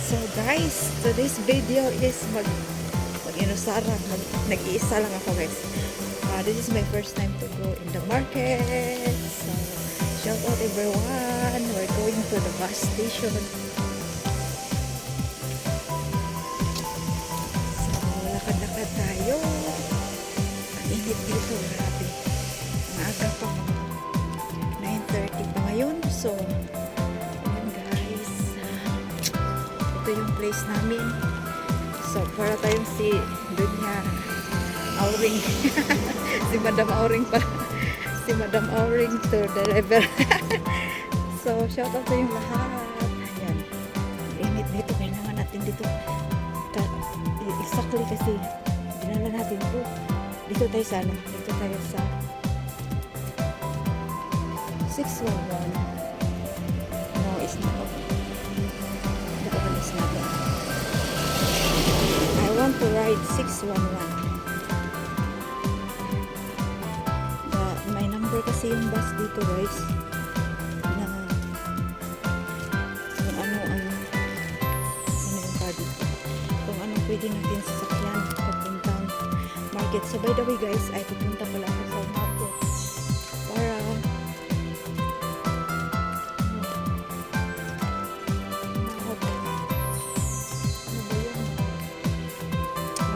So guys, today's video is mag-inusara, nag-iisa lang ako guys. This is my first time to go in the market. So shout out everyone. We're going to the bus station. So lakad-lakad tayo. Ang init dito, grabe. Maaga pa, 9:30 pa ngayon. So ito yung place namin. So, para tayong si Dunya Auring. Si Madam Auring pa. Si Madam Auring to the level. So, shout out sa yung lahat. Ayan. Init dito. Kailangan natin dito. Exactly kasi dinala natin ito. Dito tayo sa ano? Dito tayo sa 611. No, it's not. I want to ride 611. May number kasi yung bus dito guys na kung ano yung card kung ano pwede natin sasakyan papuntang market. So by the way guys, ay pupunta pala ako sa market para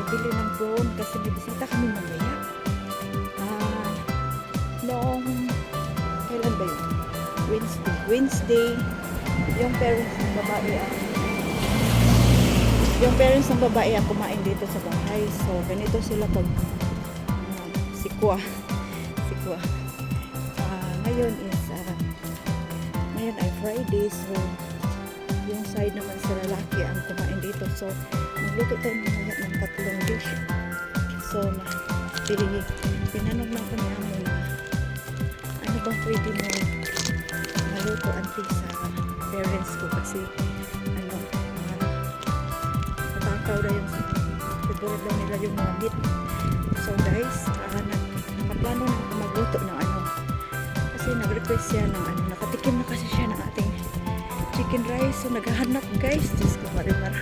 bili ng drone kasi may bisita kami mamaya. Noong kailan ba yun? Wednesday yung parents ng babae ang kumain dito sa bahay. So ganito sila pag sikwa. Ngayon ay Friday, so yung side naman sa lalaki ang kumain dito. So magluto tayo mamaya ng 3 dish. So tinanong na ako niya mo na ano bang pwede mo maluto auntie sa parents ko kasi natakaw na yung siguro daw nila yung mga meat. So guys, nakaplano na ako magluto ng kasi nag-request siya ng nakatikim na kasi siya ng ating chicken rice. So naghahanap guys, Diyos ko marimar.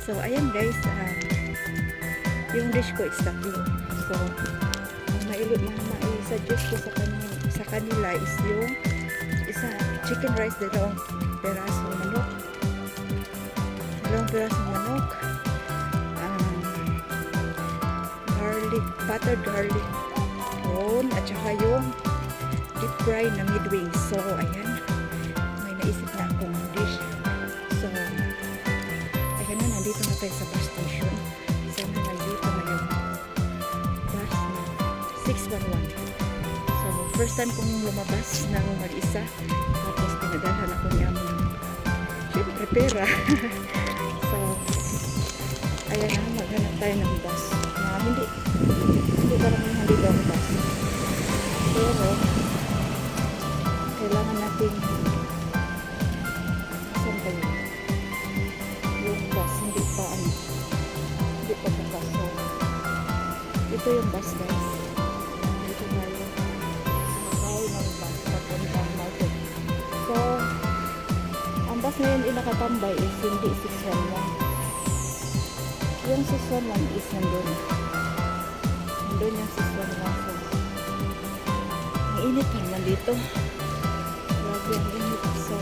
So ayan guys, yung dish ko is 3. So ang mai-suggest ko sa kanila is yung isa chicken rice, 2 perasong manok, buttered garlic prawn, at saka yung deep fry na mid-wings. So ayan, may naisip na akong dish. So ayan na, nandito na tayo sa bus station. So nandito na yung bus na 611. So first time kong lumabas ng mag-isa, tapos pinadalhan ako niya mo ng syempre pera. So ayan na, maghanap tayo ng bus na hindi karamihan dito ang bus, pero kailangan natin saan ba yun? Yung bus hindi pa bukas. So ito yung bus guys, dito tayo nakakawin ng bus papuntang market. So ang bus ngayon nakatambay is hindi 611. Yung 611 is nandun yung 611. So ang init pa naman dito, grabe ang init. So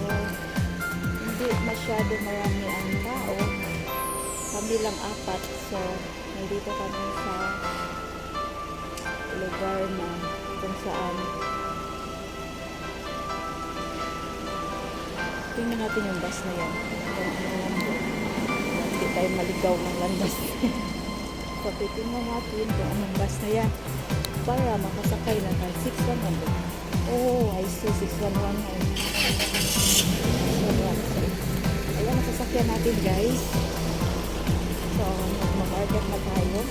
hindi masyado marami ang tao, kami lang 4. So nandito kami sa lugar na kung saan tingnan natin yung bus na yan kung hindi tayo maligaw ng landas. So titingnan natin kung anong bus na yan para makasakay na tayo 611. Oh, I see 611 na yun. Ayan, nasasakyan natin guys. So mag-order na tayo.